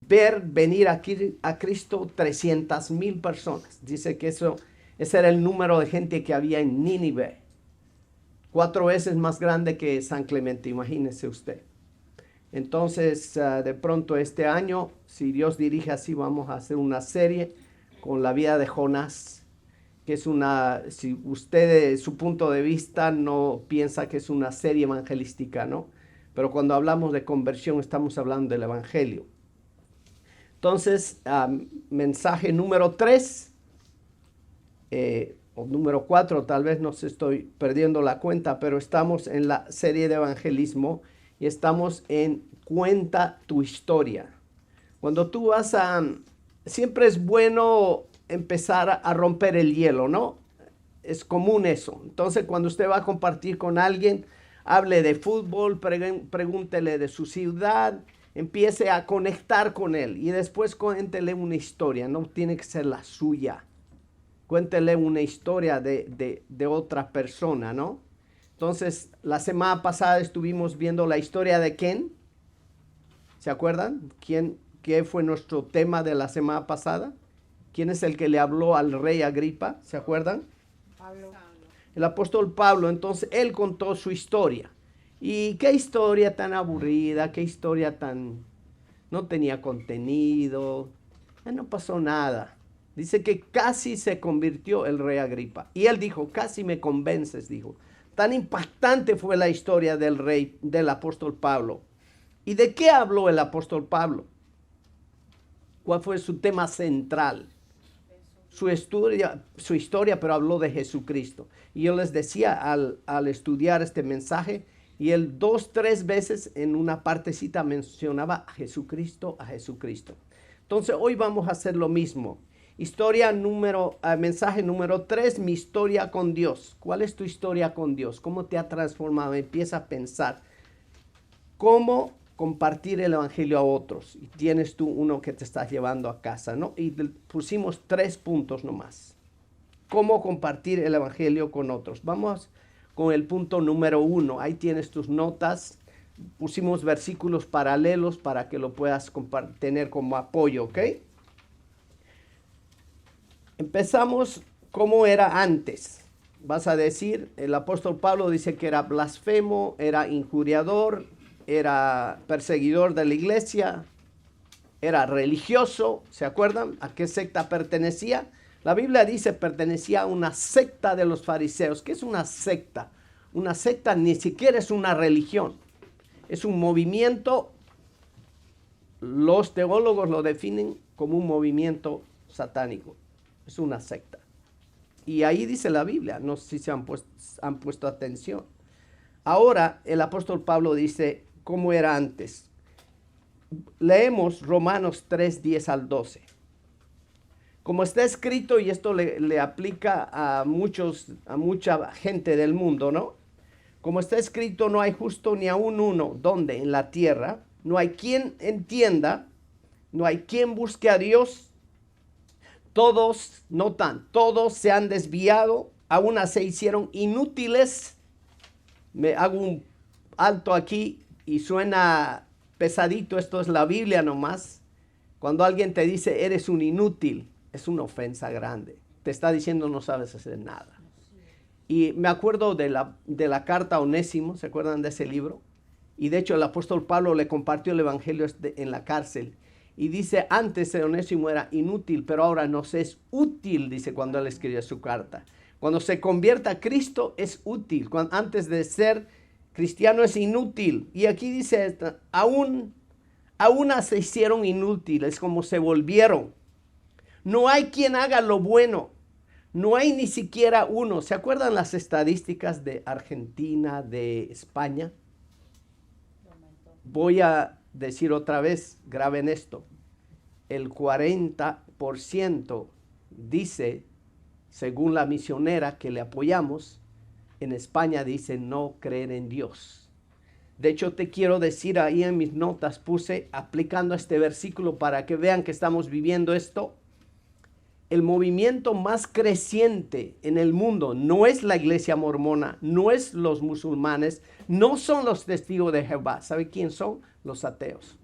ver venir aquí a Cristo 300,000 personas. Dice que ese era el número de gente que había en Nínive. 4 veces más grande que San Clemente, imagínese usted. Entonces, de pronto este año, si Dios dirige así, vamos a hacer una serie con la vida de Jonás, que es si usted de su punto de vista no piensa que es una serie evangelística, ¿no? Pero cuando hablamos de conversión estamos hablando del evangelio. Entonces, mensaje número 3, o número 4, tal vez no se estoy perdiendo la cuenta, pero estamos en la serie de evangelismo y estamos en Cuenta tu historia. Cuando tú siempre es bueno empezar a romper el hielo, ¿no? Es común eso. Entonces, cuando usted va a compartir con alguien, hable de fútbol, pregúntele de su ciudad, empiece a conectar con él y después cuéntele una historia, no tiene que ser la suya. Cuéntele una historia de otra persona, ¿no? Entonces, la semana pasada estuvimos viendo la historia de ¿quién? ¿Se acuerdan? ¿Qué fue nuestro tema de la semana pasada? ¿Quién es el que le habló al rey Agripa? ¿Se acuerdan? Pablo. El apóstol Pablo. Entonces, él contó su historia. Y qué historia tan aburrida, qué historia tan... no tenía contenido, no pasó nada. Dice que casi se convirtió el rey Agripa. Y él dijo, casi me convences, dijo. Tan impactante fue la historia del apóstol Pablo. ¿Y de qué habló el apóstol Pablo? ¿Cuál fue su tema central? Su historia, pero habló de Jesucristo. Y yo les decía al estudiar este mensaje, y él 2, 3 veces en una partecita mencionaba a Jesucristo, a Jesucristo. Entonces hoy vamos a hacer lo mismo. Mensaje número 3, mi historia con Dios. ¿Cuál es tu historia con Dios? ¿Cómo te ha transformado? Empieza a pensar cómo compartir el evangelio a otros. Y tienes tú uno que te estás llevando a casa, ¿no? Y pusimos 3 puntos nomás. Cómo compartir el evangelio con otros. Vamos con el punto número 1. Ahí tienes tus notas. Pusimos versículos paralelos para que lo puedas tener como apoyo, ¿ok? Empezamos como era antes. Vas a decir, el apóstol Pablo dice que era blasfemo, era injuriador, era perseguidor de la iglesia, era religioso. ¿Se acuerdan a qué secta pertenecía? La Biblia dice pertenecía a una secta de los fariseos. ¿Qué es una secta? Una secta ni siquiera es una religión. Es un movimiento. Los teólogos lo definen como un movimiento satánico. Es una secta. Y ahí dice la Biblia, no sé si se han puesto atención. Ahora el apóstol Pablo dice cómo era antes. Leemos Romanos 3, 10 al 12. Como está escrito, y esto le aplica a mucha gente del mundo, ¿no? Como está escrito, no hay justo ni aun uno. ¿Dónde? En la tierra. No hay quien entienda, no hay quien busque a Dios. Todos se han desviado, aún se hicieron inútiles. Me hago un alto aquí y suena pesadito, esto es la Biblia nomás. Cuando alguien te dice eres un inútil, es una ofensa grande. Te está diciendo no sabes hacer nada. Y me acuerdo de la carta a Onésimo, ¿se acuerdan de ese libro? Y de hecho el apóstol Pablo le compartió el evangelio en la cárcel. Y dice, antes Onésimo era inútil, pero ahora nos es útil, dice cuando él escribe su carta. Cuando se convierta a Cristo es útil. Antes de ser cristiano es inútil. Y aquí dice, aún se hicieron inútiles, como se volvieron. No hay quien haga lo bueno. No hay ni siquiera uno. ¿Se acuerdan las estadísticas de Argentina, de España? Voy a decir otra vez, graben esto. El 40% dice, según la misionera que le apoyamos, en España dice no creer en Dios. De hecho, te quiero decir, ahí en mis notas puse, aplicando este versículo para que vean que estamos viviendo esto. El movimiento más creciente en el mundo no es la iglesia mormona, no es los musulmanes, no son los testigos de Jehová. ¿Sabe quién son? Los ateos.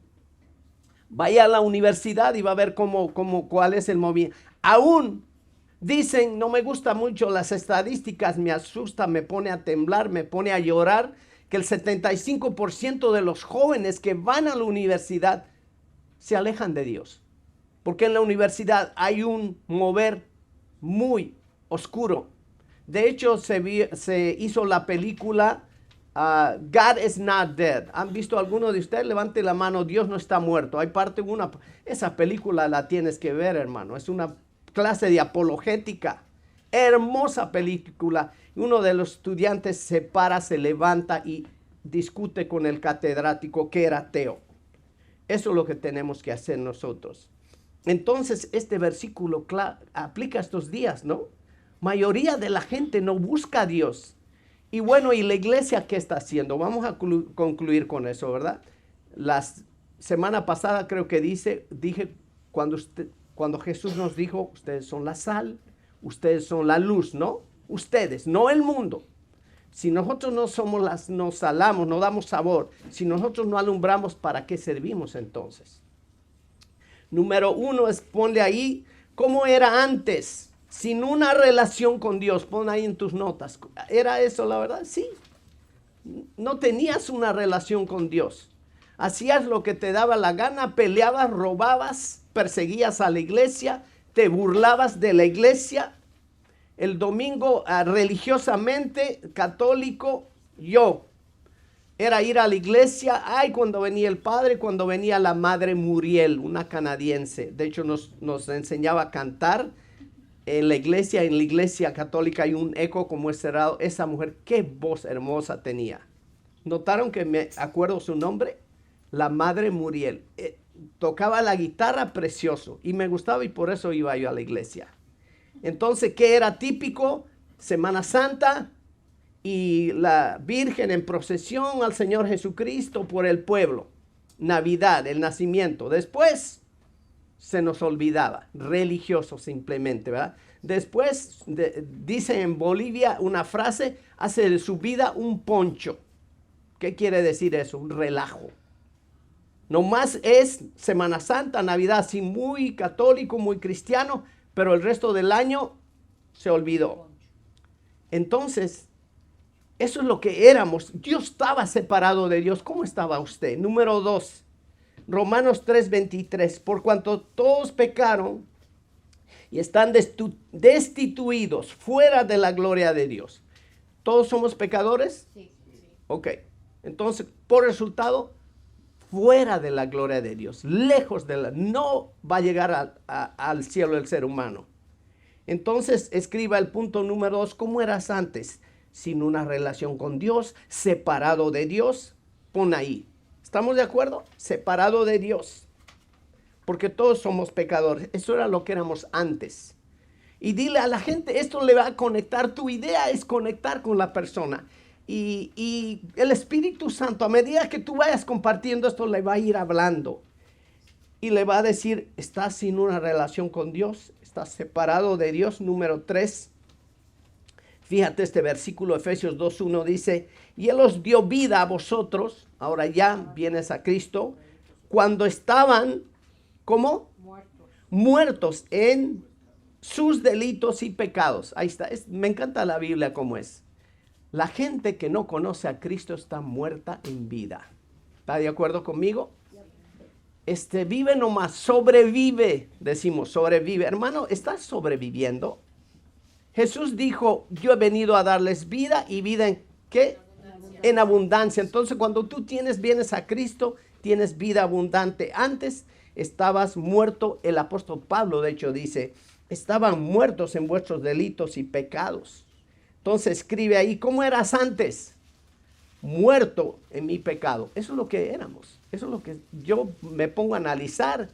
Vaya a la universidad y va a ver cuál es el movimiento. Aún dicen, no me gustan mucho las estadísticas, me asusta, me pone a temblar, me pone a llorar, que el 75% de los jóvenes que van a la universidad se alejan de Dios. Porque en la universidad hay un mover muy oscuro. De hecho, se hizo la película God is Not Dead. ¿Han visto alguno de ustedes? Levante la mano, Dios no está muerto. Hay esa película la tienes que ver, hermano. Es una clase de apologética. Hermosa película. Uno de los estudiantes se para, se levanta y discute con el catedrático que era ateo. Eso es lo que tenemos que hacer nosotros. Entonces, este versículo aplica estos días, ¿no? Mayoría de la gente no busca a Dios. Y bueno, ¿y la iglesia qué está haciendo? Vamos a concluir con eso, ¿verdad? La semana pasada creo que dije, cuando Jesús nos dijo, ustedes son la sal, ustedes son la luz, ¿no? Ustedes, no el mundo. Si nosotros no salamos, no damos sabor, si nosotros no alumbramos, ¿para qué servimos entonces? Número 1 es, ponle ahí, ¿cómo era antes? Sin una relación con Dios, pon ahí en tus notas. ¿Era eso la verdad? Sí. No tenías una relación con Dios. Hacías lo que te daba la gana, peleabas, robabas, perseguías a la iglesia, te burlabas de la iglesia. El domingo religiosamente católico, yo era ir a la iglesia. Ay, cuando venía el padre, cuando venía la madre Muriel, una canadiense. De hecho, nos enseñaba a cantar. En la iglesia católica hay un eco como es cerrado. Esa mujer, qué voz hermosa tenía. ¿Notaron que me acuerdo su nombre? La madre Muriel. Tocaba la guitarra precioso y me gustaba y por eso iba yo a la iglesia. Entonces, ¿qué era típico? Semana Santa y la Virgen en procesión al Señor Jesucristo por el pueblo. Navidad, el nacimiento. Después se nos olvidaba, religioso simplemente, ¿verdad? Después dice en Bolivia una frase, hace de su vida un poncho. ¿Qué quiere decir eso? Un relajo. Nomás es Semana Santa, Navidad, así muy católico, muy cristiano, pero el resto del año se olvidó. Entonces, eso es lo que éramos. Dios estaba separado de Dios. ¿Cómo estaba usted? Número 2. Romanos 3:23, por cuanto todos pecaron y están destituidos fuera de la gloria de Dios. ¿Todos somos pecadores? Sí. Ok, entonces por resultado, fuera de la gloria de Dios, lejos no va a llegar al cielo el ser humano. Entonces escriba el punto número 2, ¿cómo eras antes? Sin una relación con Dios, separado de Dios, pon ahí. ¿Estamos de acuerdo? Separado de Dios. Porque todos somos pecadores. Eso era lo que éramos antes. Y dile a la gente, esto le va a conectar. Tu idea es conectar con la persona. Y el Espíritu Santo, a medida que tú vayas compartiendo esto, le va a ir hablando. Y le va a decir, estás sin una relación con Dios. Estás separado de Dios. Número 3. Fíjate este versículo, Efesios 2:1 dice, y Él os dio vida a vosotros, ahora ya vienes a Cristo, cuando estaban, ¿cómo? Muertos en sus delitos y pecados. Ahí está, me encanta la Biblia como es. La gente que no conoce a Cristo está muerta en vida. ¿Está de acuerdo conmigo? Vive nomás, sobrevive, decimos, sobrevive. Hermano, ¿estás sobreviviendo? Jesús dijo, yo he venido a darles vida y vida en ¿qué? En abundancia. Entonces, cuando tú vienes a Cristo, tienes vida abundante. Antes estabas muerto. El apóstol Pablo, de hecho, dice, estaban muertos en vuestros delitos y pecados. Entonces, escribe ahí, ¿cómo eras antes? Muerto en mi pecado. Eso es lo que éramos. Eso es lo que yo me pongo a analizar.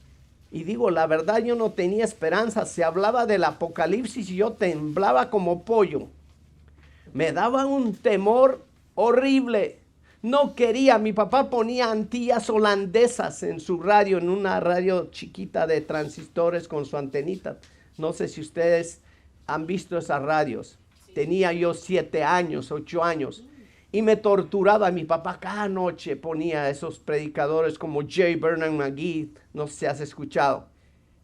Y digo, la verdad, yo no tenía esperanza. Se hablaba del apocalipsis y yo temblaba como pollo. Me daba un temor horrible. No quería. Mi papá ponía antillas holandesas en su radio, en una radio chiquita de transistores con su antenita. No sé si ustedes han visto esas radios. Tenía yo 7 años, 8 años. y me torturaba. Mi papá cada noche ponía esos predicadores como J. Vernon McGee, no sé si has escuchado.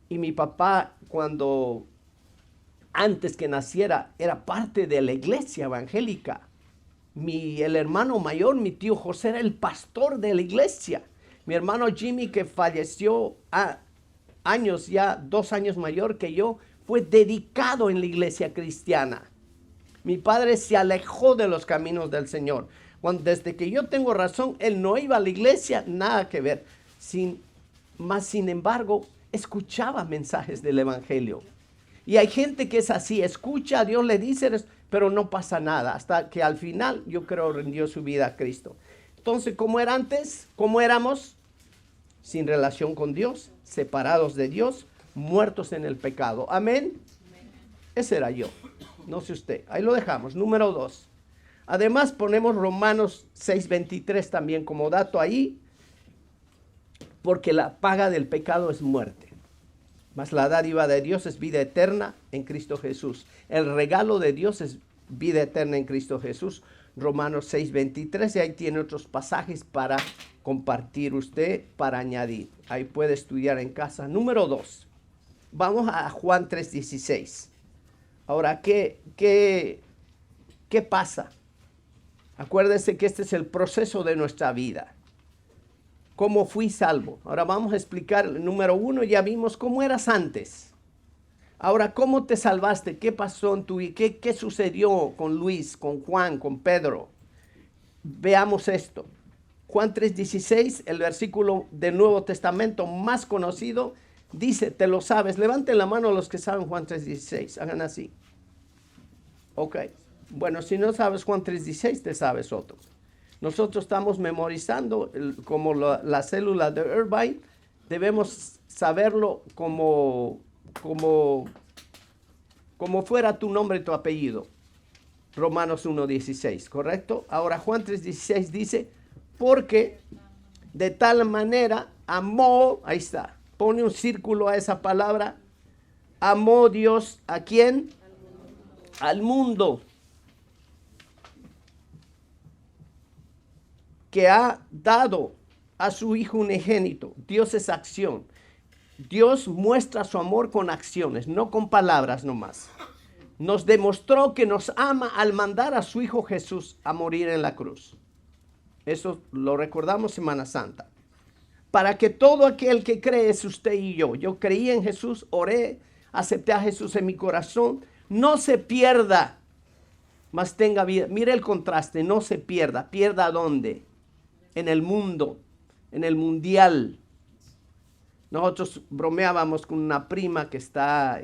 Y mi papá, cuando antes que naciera, era parte de la iglesia evangélica. El hermano mayor, mi tío José, era el pastor de la iglesia. Mi hermano Jimmy, que falleció años ya, 2 años mayor que yo, fue dedicado en la iglesia cristiana. Mi padre se alejó de los caminos del Señor. Desde que yo tengo razón, él no iba a la iglesia, nada que ver. Sin embargo, escuchaba mensajes del evangelio. Y hay gente que es así, escucha, Dios le dice, pero no pasa nada, hasta que al final, yo creo, rindió su vida a Cristo. Entonces, ¿cómo era antes? ¿Cómo éramos? Sin relación con Dios, separados de Dios, muertos en el pecado. Amén. Ese era yo, no sé usted. Ahí lo dejamos. Número 2. Además, ponemos Romanos 6:23 también como dato ahí, porque la paga del pecado es muerte. Mas la dádiva de Dios es vida eterna en Cristo Jesús. El regalo de Dios es vida eterna en Cristo Jesús. Romanos 6:23, y ahí tiene otros pasajes para compartir usted, para añadir. Ahí puede estudiar en casa. Número 2. Vamos a Juan 3:16. Ahora, ¿qué pasa? Acuérdese que este es el proceso de nuestra vida. ¿Cómo fui salvo? Ahora vamos a explicar. Número 1, ya vimos cómo eras antes. Ahora, ¿cómo te salvaste? ¿Qué pasó en tu vida? ¿Qué sucedió con Luis, con Juan, con Pedro? Veamos esto. Juan 3:16, el versículo del Nuevo Testamento más conocido, dice, ¿te lo sabes? Levanten la mano los que saben Juan 3:16. Hagan así. Ok. Bueno, si no sabes Juan 3:16, te sabes otro. Nosotros estamos memorizando como la célula de Irvine. Debemos saberlo como fuera tu nombre y tu apellido. Romanos 1:16, ¿correcto? Ahora Juan 3:16 dice, porque de tal manera amó, ahí está, pone un círculo a esa palabra, amó Dios, ¿a quién? Al mundo. Que ha dado a su Hijo unigénito. Dios es acción. Dios muestra su amor con acciones, no con palabras nomás. Nos demostró que nos ama al mandar a su Hijo Jesús a morir en la cruz. Eso lo recordamos Semana Santa. Para que todo aquel que cree, es usted y yo. Yo creí en Jesús, oré, acepté a Jesús en mi corazón. No se pierda, mas tenga vida. Mire el contraste, no se pierda. ¿Pierda dónde? En el mundo, en el mundial. Nosotros bromeábamos con una prima que está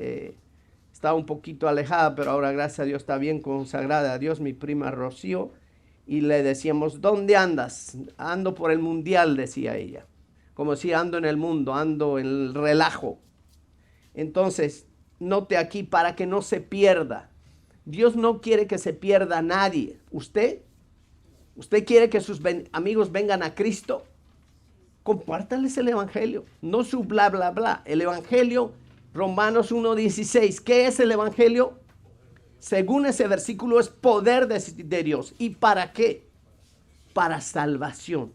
un poquito alejada, pero ahora gracias a Dios está bien consagrada a Dios, mi prima Rocío, y le decíamos, ¿dónde andas? Ando por el mundial, decía ella. Como si ando en el mundo, ando en el relajo. Entonces, note aquí, para que no se pierda. Dios no quiere que se pierda nadie. ¿Usted quiere que sus amigos vengan a Cristo? Compártanles el evangelio, no su bla, bla, bla. El evangelio, Romanos 1:16. ¿Qué es el evangelio? Según ese versículo, es poder de Dios. ¿Y para qué? Para salvación.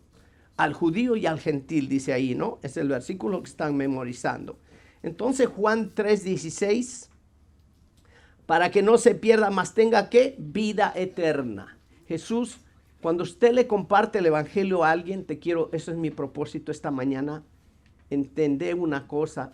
Al judío y al gentil, dice ahí, ¿no? Es el versículo que están memorizando. Entonces, Juan 3:16, para que no se pierda, mas tenga, ¿qué? Vida eterna. Jesús, cuando usted le comparte el evangelio a alguien, eso es mi propósito esta mañana, entender una cosa,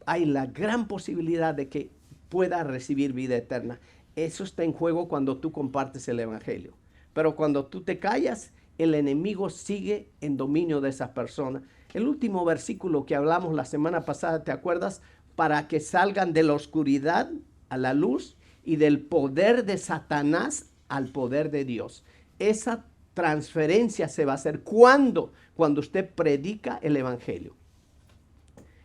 hay la gran posibilidad de que pueda recibir vida eterna. Eso está en juego cuando tú compartes el evangelio. Pero cuando tú te callas, el enemigo sigue en dominio de esa persona. El último versículo que hablamos la semana pasada, ¿te acuerdas? Para que salgan de la oscuridad a la luz y del poder de Satanás al poder de Dios. Esa transferencia se va a hacer cuando usted predica el evangelio.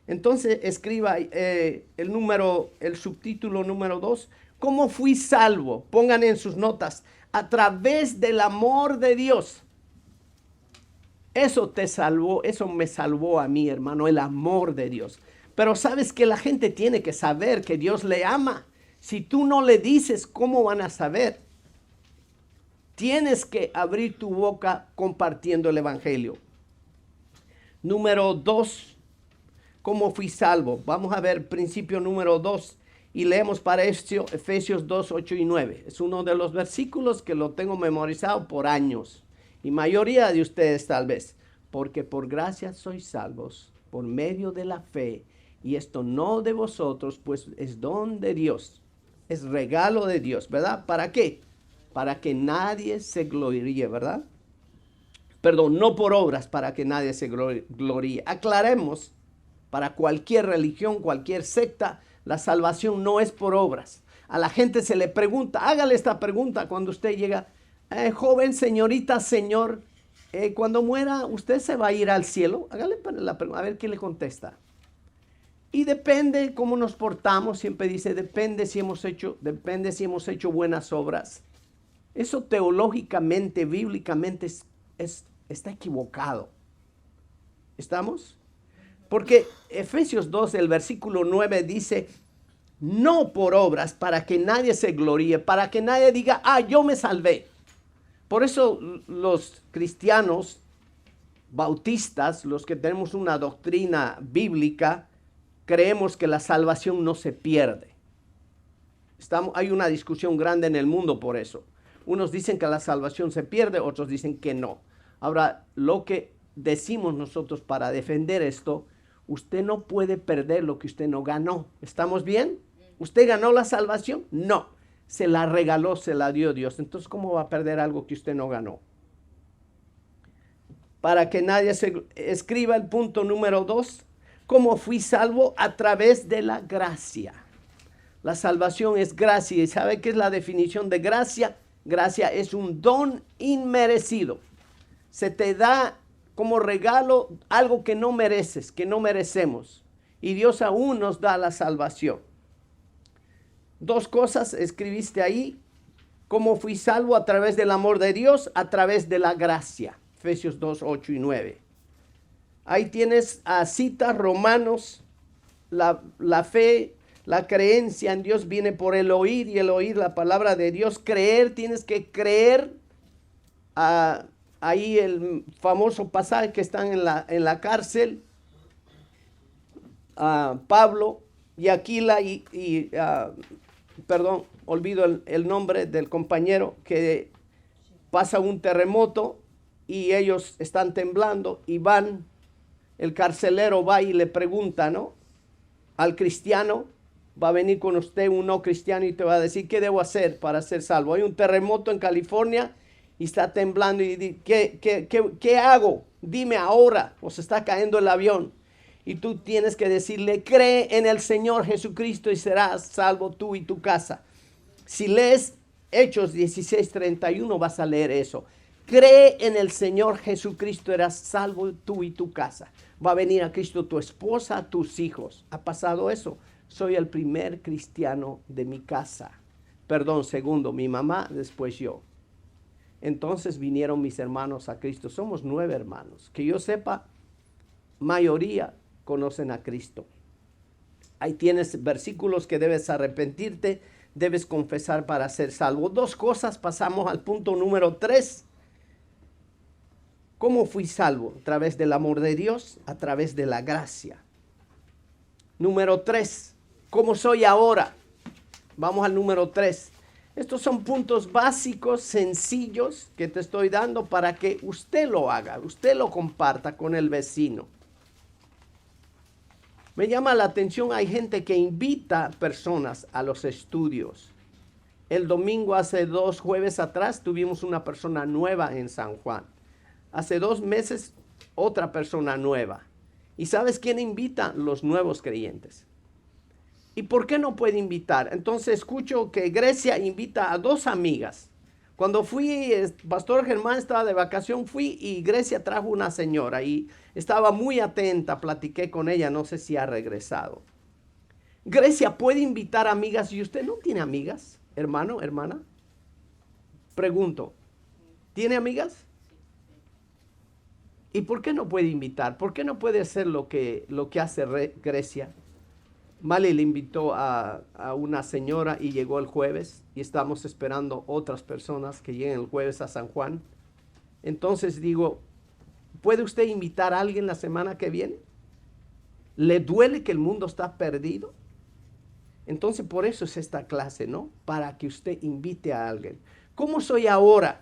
Entonces escriba el subtítulo número 2. ¿Cómo fui salvo? Pongan en sus notas. A través del amor de Dios. Eso te salvó, eso me salvó a mí, hermano, el amor de Dios. Pero sabes que la gente tiene que saber que Dios le ama. Si tú no le dices, ¿cómo van a saber? Tienes que abrir tu boca compartiendo el evangelio. Número 2, ¿cómo fui salvo? Vamos a ver principio número 2 y leemos para esto Efesios 2, 8 y 9. Es uno de los versículos que lo tengo memorizado por años y mayoría de ustedes tal vez. Porque por gracia sois salvos por medio de la fe, y esto no de vosotros, pues es don de Dios, es regalo de Dios, ¿verdad? ¿Para qué? Para que nadie se gloríe, ¿verdad? Perdón, no por obras, para que nadie se gloríe. Aclaremos, para cualquier religión, cualquier secta, la salvación no es por obras. A la gente se le pregunta, hágale esta pregunta cuando usted llega, joven, señorita, señor, cuando muera, ¿usted se va a ir al cielo? Hágale la pregunta, a ver qué le contesta. Y depende cómo nos portamos, siempre dice, depende si hemos hecho buenas obras. Eso teológicamente, bíblicamente está equivocado. ¿Estamos? Porque Efesios 2, el versículo 9 dice, no por obras, para que nadie se gloríe, para que nadie diga, yo me salvé. Por eso los cristianos bautistas, los que tenemos una doctrina bíblica, creemos que la salvación no se pierde. Hay una discusión grande en el mundo por eso. Unos dicen que la salvación se pierde, otros dicen que no. Ahora, lo que decimos nosotros para defender esto, usted no puede perder lo que usted no ganó. ¿Estamos bien? ¿Usted ganó la salvación? No. Se la regaló, se la dio Dios. Entonces, ¿cómo va a perder algo que usted no ganó? Para que nadie se escriba el punto número 2. ¿Cómo fui salvo? A través de la gracia. La salvación es gracia. ¿Y sabe qué es la definición de gracia? Gracia es un don inmerecido. Se te da como regalo algo que no mereces, que no merecemos. Y Dios aún nos da la salvación. 2 cosas escribiste ahí. ¿Cómo fui salvo? A través del amor de Dios, a través de la gracia. Efesios 2, 8 y 9. Ahí tienes a citas Romanos. La fe, la creencia en Dios viene por el oír y el oír la palabra de Dios. Creer, tienes que creer. Ahí el famoso pasaje que están en la cárcel. Pablo y Aquila perdón, olvido el nombre del compañero, que pasa un terremoto y ellos están temblando y van, el carcelero va y le pregunta, ¿no? Al cristiano, va a venir con usted un no cristiano y te va a decir, ¿qué debo hacer para ser salvo? Hay un terremoto en California y está temblando y dice, ¿qué hago? Dime ahora, o se está cayendo el avión. Y tú tienes que decirle, cree en el Señor Jesucristo y serás salvo tú y tu casa. Si lees Hechos 16:31 vas a leer eso. Cree en el Señor Jesucristo, serás salvo tú y tu casa. Va a venir a Cristo tu esposa, tus hijos. ¿Ha pasado eso? Soy el primer cristiano de mi casa. Perdón, segundo, mi mamá, después yo. Entonces vinieron mis hermanos a Cristo. Somos 9 hermanos. Que yo sepa, mayoría conocen a Cristo. Ahí tienes versículos que debes arrepentirte, debes confesar para ser salvo. 2 cosas, pasamos al punto número 3. ¿Cómo fui salvo? A través del amor de Dios, a través de la gracia. Número 3, ¿cómo soy ahora? Vamos al número 3. Estos son puntos básicos, sencillos, que te estoy dando para que usted lo haga, usted lo comparta con el vecino. Me llama la atención, hay gente que invita personas a los estudios. El domingo, hace 2 jueves atrás, tuvimos una persona nueva en San Juan. Hace 2 meses, otra persona nueva. ¿Y sabes quién invita? Los nuevos creyentes. ¿Y por qué no puede invitar? Entonces escucho que Grecia invita a 2 amigas. Cuando fui, Pastor Germán estaba de vacación, fui y Grecia trajo una señora y estaba muy atenta, platiqué con ella, no sé si ha regresado. Grecia puede invitar amigas y usted no tiene amigas, hermano, hermana. Pregunto, ¿tiene amigas? ¿Y por qué no puede invitar? ¿Por qué no puede hacer lo que hace Grecia? Mali le invitó a una señora y llegó el jueves y estamos esperando otras personas que lleguen el jueves a San Juan. Entonces digo, ¿puede usted invitar a alguien la semana que viene? ¿Le duele que el mundo está perdido? Entonces por eso es esta clase, ¿no? Para que usted invite a alguien. ¿Cómo soy ahora?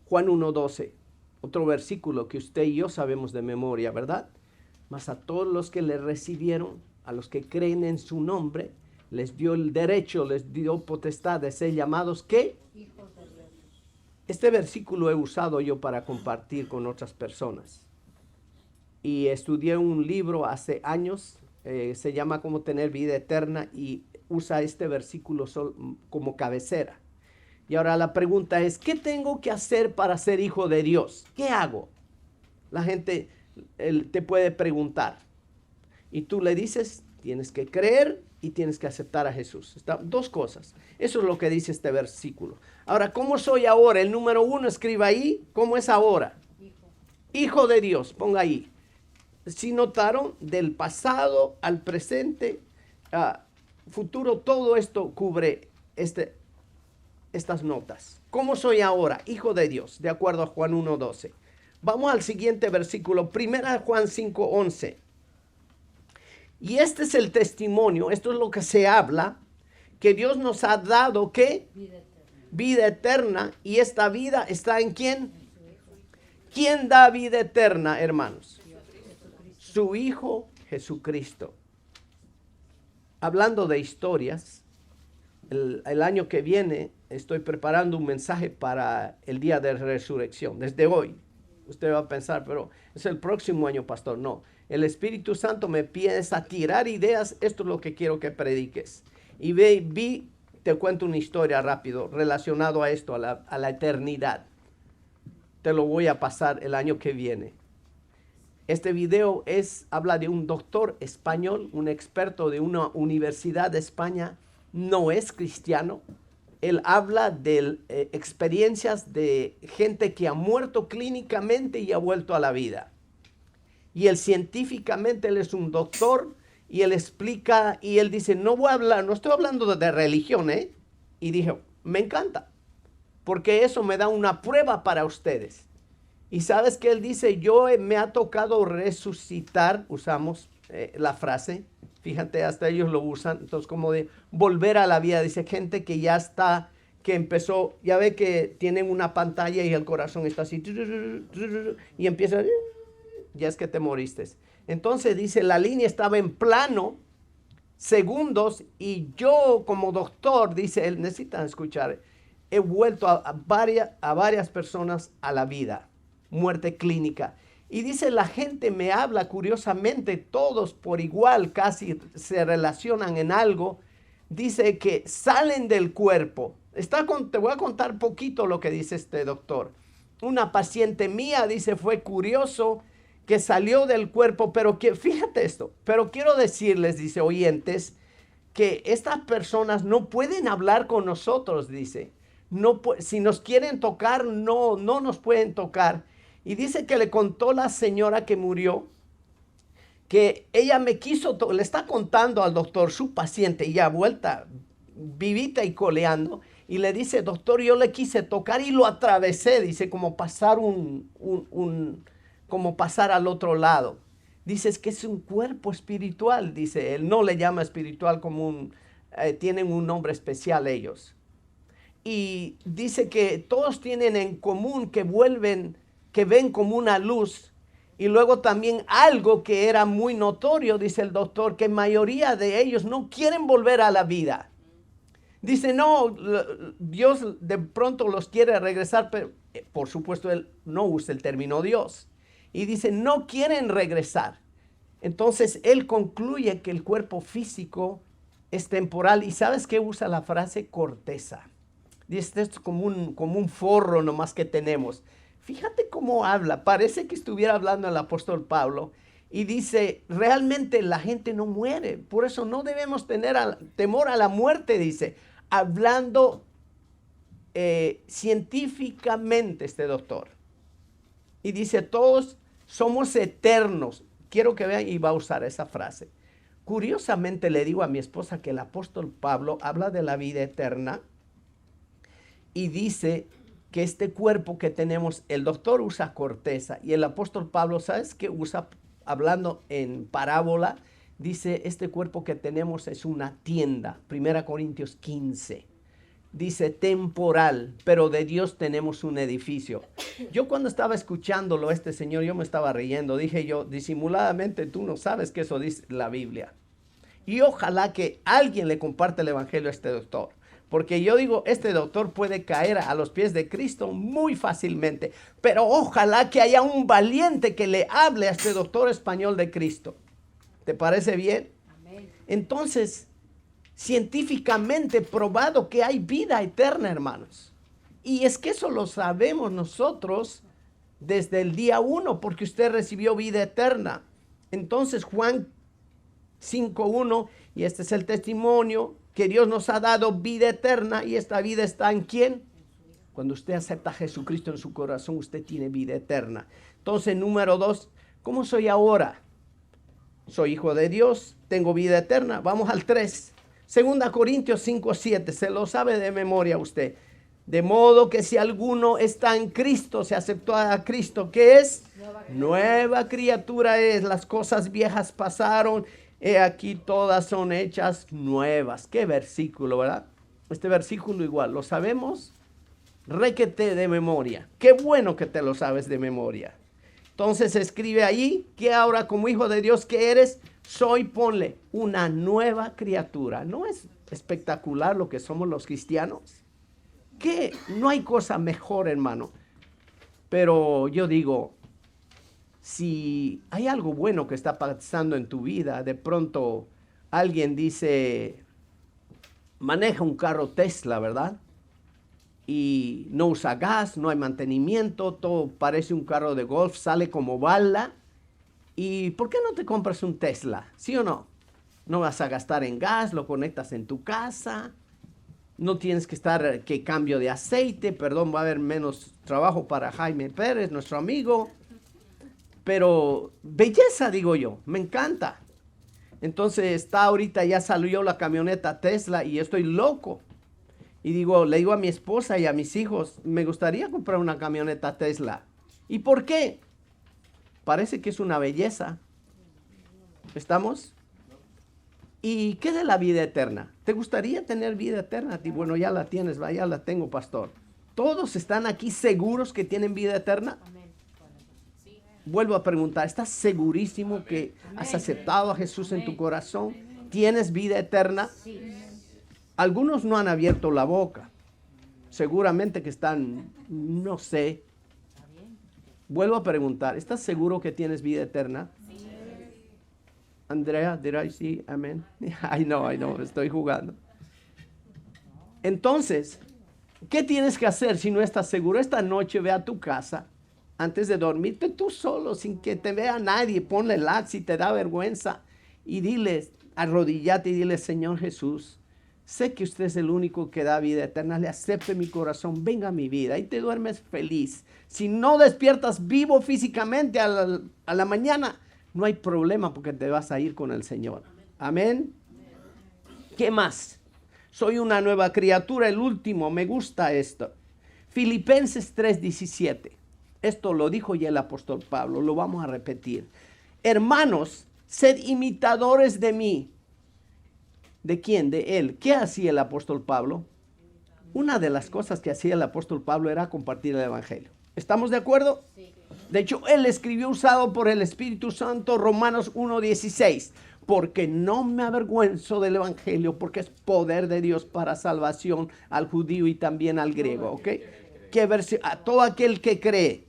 Juan 1:12, otro versículo que usted y yo sabemos de memoria, ¿verdad? Mas a todos los que le recibieron, a los que creen en su nombre, les dio el derecho, les dio potestad de ser llamados, ¿qué? Hijos de Dios. Este versículo he usado yo para compartir con otras personas. Y estudié un libro hace años, se llama Cómo tener vida eterna, y usa este versículo como cabecera. Y ahora la pregunta es, ¿qué tengo que hacer para ser hijo de Dios? ¿Qué hago? La gente te puede preguntar. Y tú le dices, tienes que creer y tienes que aceptar a Jesús. Dos cosas. Eso es lo que dice este versículo. Ahora, ¿cómo soy ahora? El número 1, escriba ahí. ¿Cómo es ahora? Hijo de Dios, ponga ahí. Si notaron, del pasado al presente, futuro, todo esto cubre estas notas. ¿Cómo soy ahora? Hijo de Dios, de acuerdo a Juan 1:12. Vamos al siguiente versículo, 1 Juan 5:11. Y este es el testimonio, esto es lo que se habla, que Dios nos ha dado, ¿qué? Vida eterna. Y esta vida está ¿en quién? ¿Quién da vida eterna, hermanos? Su Hijo Jesucristo. Hablando de historias, el año que viene estoy preparando un mensaje para el día de resurrección, desde hoy. Usted va a pensar, pero es el próximo año, pastor. No, el Espíritu Santo me empieza a tirar ideas. Esto es lo que quiero que prediques. Y te cuento una historia rápido relacionado a esto, a la eternidad. Te lo voy a pasar el año que viene. Este video habla de un doctor español, un experto de una universidad de España. No es cristiano. Él habla de experiencias de gente que ha muerto clínicamente y ha vuelto a la vida. Y él científicamente, él es un doctor y él explica y él dice, no estoy hablando de religión, ¿eh? Y dije, me encanta, porque eso me da una prueba para ustedes. Y sabes que él dice, me ha tocado resucitar, usamos la frase, fíjate, hasta ellos lo usan, entonces como de volver a la vida, dice gente que ya está, que empezó, ya ve que tienen una pantalla y el corazón está así, y empieza, ya es que te moriste. Entonces dice, la línea estaba en plano, segundos, y yo como doctor, dice él, necesitan escuchar, he vuelto a varias personas a la vida, muerte clínica. Y dice, la gente me habla, curiosamente, todos por igual casi se relacionan en algo. Dice que salen del cuerpo. Te voy a contar poquito lo que dice este doctor. Una paciente mía, dice, fue curioso que salió del cuerpo, pero fíjate esto, pero quiero decirles, dice, oyentes, que estas personas no pueden hablar con nosotros, dice. No, si nos quieren tocar, no nos pueden tocar. Y dice que le contó la señora que murió, que ella le está contando al doctor, su paciente, ya vuelta, vivita y coleando, y le dice, doctor, yo le quise tocar y lo atravesé, dice, como pasar como pasar al otro lado. Dice, es que es un cuerpo espiritual, dice, él no le llama espiritual como tienen un nombre especial ellos. Y dice que todos tienen en común que ven como una luz. Y luego también algo que era muy notorio, dice el doctor, que mayoría de ellos no quieren volver a la vida. Dice, no, Dios de pronto los quiere regresar, pero por supuesto él no usa el término Dios. Y dice, no quieren regresar. Entonces él concluye que el cuerpo físico es temporal. ¿Y sabes qué usa la frase? Corteza. Dice, esto es como un forro nomás que tenemos. Fíjate cómo habla, parece que estuviera hablando el apóstol Pablo y dice, realmente la gente no muere, por eso no debemos tener temor a la muerte, dice, hablando científicamente este doctor. Y dice, todos somos eternos, quiero que vean y va a usar esa frase. Curiosamente le digo a mi esposa que el apóstol Pablo habla de la vida eterna y dice que este cuerpo que tenemos, el doctor usa corteza y el apóstol Pablo, ¿sabes qué usa? Hablando en parábola, dice este cuerpo que tenemos es una tienda. 1 Corintios 15. Dice temporal, pero de Dios tenemos un edificio. Yo cuando estaba escuchándolo este señor, yo me estaba riendo. Dije yo, disimuladamente tú no sabes que eso dice la Biblia. Y ojalá que alguien le comparte el evangelio a este doctor. Porque yo digo, este doctor puede caer a los pies de Cristo muy fácilmente. Pero ojalá que haya un valiente que le hable a este doctor español de Cristo. ¿Te parece bien? Amén. Entonces, científicamente probado que hay vida eterna, hermanos. Y es que eso lo sabemos nosotros desde el día 1, porque usted recibió vida eterna. Entonces, Juan 5:1, y este es el testimonio, que Dios nos ha dado vida eterna, y esta vida está ¿en quién? Cuando usted acepta a Jesucristo en su corazón, usted tiene vida eterna. Entonces, número 2, ¿cómo soy ahora? Soy hijo de Dios, tengo vida eterna. Vamos al 3. 2 Corintios 5:7, se lo sabe de memoria usted. De modo que si alguno está en Cristo, se aceptó a Cristo, ¿qué es? Nueva criatura es, las cosas viejas pasaron, he aquí todas son hechas nuevas. Qué versículo, ¿verdad? Este versículo igual, lo sabemos requete de memoria. Qué bueno que te lo sabes de memoria. Entonces escribe ahí que ahora como hijo de Dios que eres, soy, ponle, una nueva criatura. ¿No es espectacular lo que somos los cristianos? Que no hay cosa mejor, hermano. Pero yo digo, si hay algo bueno que está pasando en tu vida, de pronto alguien dice, maneja un carro Tesla, ¿verdad? Y no usa gas, no hay mantenimiento, todo parece un carro de golf, sale como bala. ¿Y por qué no te compras un Tesla? ¿Sí o no? No vas a gastar en gas, lo conectas en tu casa, no tienes que estar, que cambio de aceite, perdón, va a haber menos trabajo para Jaime Pérez, nuestro amigo. Pero belleza, digo yo, me encanta. Entonces está ahorita, ya salió la camioneta Tesla y estoy loco. Y le digo a mi esposa y a mis hijos, me gustaría comprar una camioneta Tesla. ¿Y por qué? Parece que es una belleza. ¿Estamos? ¿Y qué de la vida eterna? ¿Te gustaría tener vida eterna? Y bueno, ya la tienes, ya la tengo, pastor. ¿Todos están aquí seguros que tienen vida eterna? Vuelvo a preguntar, ¿estás segurísimo que has aceptado a Jesús en tu corazón? ¿Tienes vida eterna? Algunos no han abierto la boca. Seguramente que están, no sé. Vuelvo a preguntar, ¿estás seguro que tienes vida eterna? Andrea, did I see? Amén. I know, estoy jugando. Entonces, ¿qué tienes que hacer si no estás seguro? Esta noche ve a tu casa, antes de dormirte tú solo, sin que te vea nadie, ponle like si te da vergüenza y dile, arrodillate y dile, Señor Jesús, sé que usted es el único que da vida eterna, le acepto en mi corazón, venga a mi vida y te duermes feliz. Si no despiertas vivo físicamente a la mañana, no hay problema porque te vas a ir con el Señor. Amén. ¿Qué más? Soy una nueva criatura, el último, me gusta esto. Filipenses 3:17. Esto lo dijo ya el apóstol Pablo, lo vamos a repetir. Hermanos, sed imitadores de mí. ¿De quién? De él. ¿Qué hacía el apóstol Pablo? Una de las cosas que hacía el apóstol Pablo era compartir el evangelio. ¿Estamos de acuerdo? Sí. De hecho, él escribió usado por el Espíritu Santo Romanos 1:16. Porque no me avergüenzo del evangelio, porque es poder de Dios para salvación al judío y también al griego. ¿Ok? A todo aquel que cree.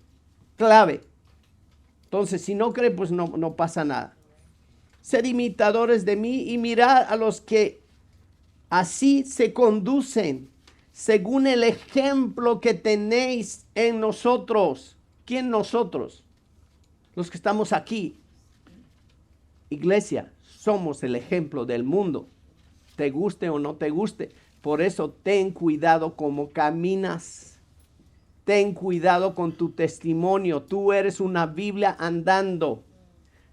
Clave. Entonces, si no cree, pues no pasa nada. Sed imitadores de mí y mirad a los que así se conducen, según el ejemplo que tenéis en nosotros. ¿Quién nosotros? Los que estamos aquí. Iglesia, somos el ejemplo del mundo. Te guste o no te guste. Por eso ten cuidado cómo caminas. Ten cuidado con tu testimonio. Tú eres una Biblia andando.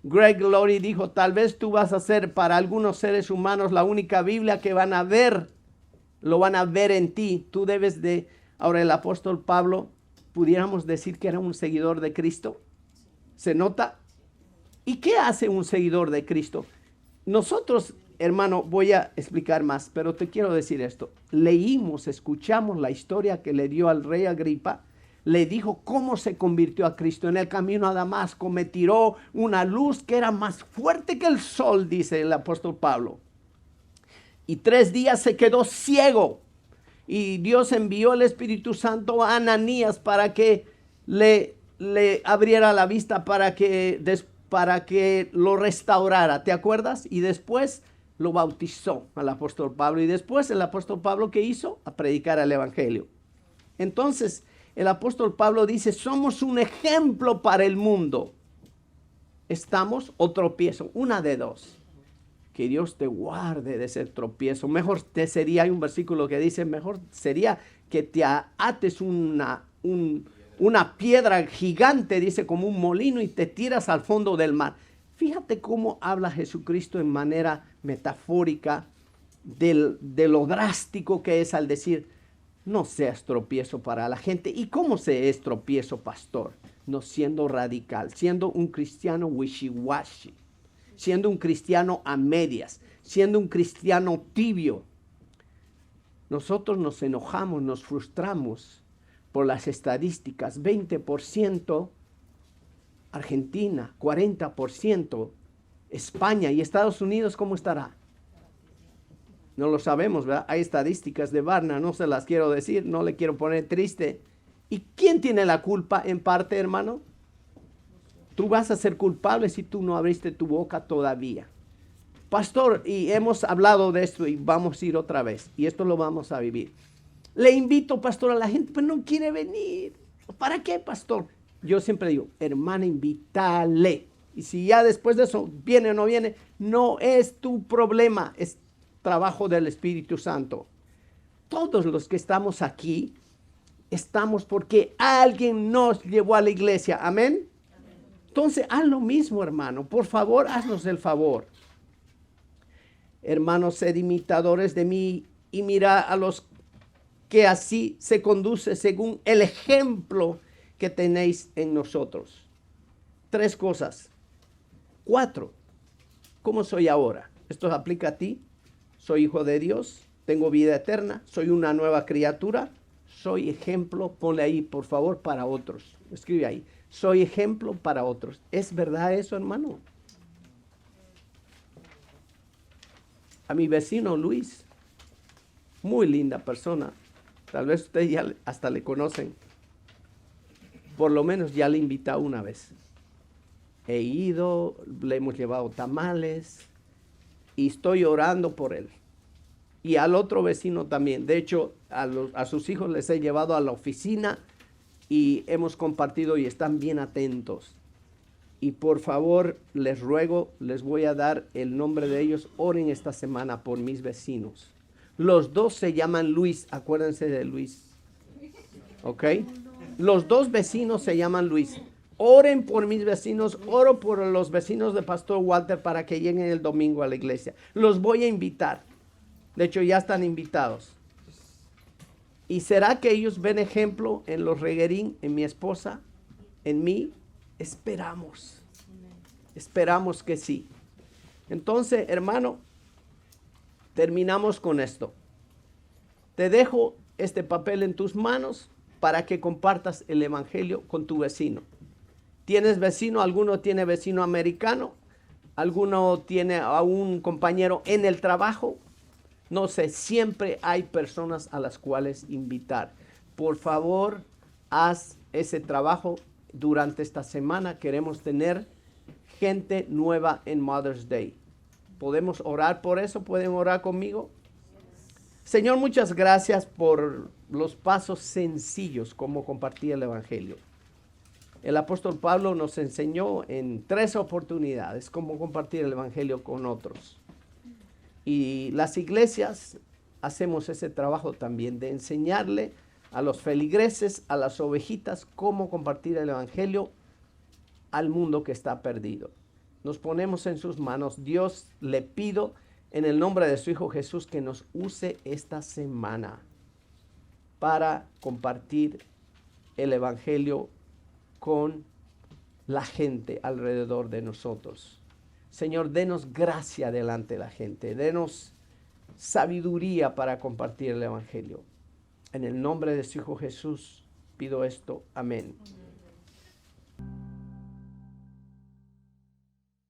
Greg Laurie dijo, tal vez tú vas a ser para algunos seres humanos la única Biblia que van a ver, lo van a ver en ti. Tú debes de, ahora el apóstol Pablo, pudiéramos decir que era un seguidor de Cristo. ¿Se nota? ¿Y qué hace un seguidor de Cristo? Nosotros, hermano, voy a explicar más, pero te quiero decir esto. Leímos, escuchamos la historia que le dio al rey Agripa. Le dijo cómo se convirtió a Cristo. En el camino a Damasco me tiró una luz que era más fuerte que el sol, dice el apóstol Pablo. Y 3 días se quedó ciego. Y Dios envió el Espíritu Santo a Ananías para que le abriera la vista, para que lo restaurara. ¿Te acuerdas? Y después lo bautizó al apóstol Pablo. Y después el apóstol Pablo, ¿qué hizo? A predicar el evangelio. Entonces, el apóstol Pablo dice, somos un ejemplo para el mundo. Estamos o tropiezo, una de dos. Que Dios te guarde de ese tropiezo. Mejor te sería, hay un versículo que dice, mejor sería que te ates una piedra gigante, dice, como un molino y te tiras al fondo del mar. Fíjate cómo habla Jesucristo en manera metafórica de lo drástico que es al decir, no seas tropiezo para la gente. ¿Y cómo se es tropiezo, pastor? No siendo radical, siendo un cristiano wishy-washy, siendo un cristiano a medias, siendo un cristiano tibio. Nosotros nos enojamos, nos frustramos por las estadísticas. 20% Argentina, 40% España y Estados Unidos, ¿cómo estará? No lo sabemos, ¿verdad? Hay estadísticas de Barna, no se las quiero decir, no le quiero poner triste. ¿Y quién tiene la culpa en parte, hermano? Tú vas a ser culpable si tú no abriste tu boca todavía. Pastor, y hemos hablado de esto y vamos a ir otra vez. Y esto lo vamos a vivir. Le invito, pastor, a la gente, pero no quiere venir. ¿Para qué, pastor? Yo siempre digo, hermana, invítale. Y si ya después de eso viene o no viene, no es tu problema, es trabajo del Espíritu Santo. Todos los que estamos aquí, estamos porque alguien nos llevó a la iglesia. Amén. Entonces, haz lo mismo, hermano. Por favor, haznos el favor. Hermanos, sed imitadores de mí y mira a los que así se conduce según el ejemplo que tenéis en nosotros. 3 cosas. 4. ¿Cómo soy ahora? Esto aplica a ti. Soy hijo de Dios, tengo vida eterna, soy una nueva criatura, soy ejemplo, ponle ahí por favor, para otros. Escribe ahí, soy ejemplo para otros. ¿Es verdad eso, hermano? A mi vecino Luis, muy linda persona, tal vez ustedes ya hasta le conocen, por lo menos ya le he invitado una vez. He ido, le hemos llevado tamales y estoy orando por él. Y al otro vecino también. De hecho, a sus hijos les he llevado a la oficina y hemos compartido y están bien atentos. Y por favor, les ruego, les voy a dar el nombre de ellos. Oren esta semana por mis vecinos. Los 2 se llaman Luis, acuérdense de Luis. ¿Ok? Los 2 vecinos se llaman Luis. Oren por mis vecinos, oro por los vecinos de Pastor Walter para que lleguen el domingo a la iglesia. Los voy a invitar. De hecho, ya están invitados. ¿Y será que ellos ven ejemplo en los reguerín, en mi esposa, en mí? Esperamos. Esperamos que sí. Entonces, hermano, terminamos con esto. Te dejo este papel en tus manos para que compartas el evangelio con tu vecino. ¿Tienes vecino? ¿Alguno tiene vecino americano? ¿Alguno tiene a un compañero en el trabajo? No sé, siempre hay personas a las cuales invitar. Por favor, haz ese trabajo durante esta semana. Queremos tener gente nueva en Mother's Day. ¿Podemos orar por eso? ¿Pueden orar conmigo? Señor, muchas gracias por los pasos sencillos como compartir el evangelio. El apóstol Pablo nos enseñó en 3 oportunidades cómo compartir el evangelio con otros. Y las iglesias hacemos ese trabajo también de enseñarle a los feligreses, a las ovejitas, cómo compartir el evangelio al mundo que está perdido. nos ponemos en sus manos. Dios, le pido en el nombre de su Hijo Jesús que nos use esta semana para compartir el Evangelio con la gente alrededor de nosotros. Señor, denos gracia delante de la gente, denos sabiduría para compartir el Evangelio. En el nombre de su Hijo Jesús pido esto. Amén.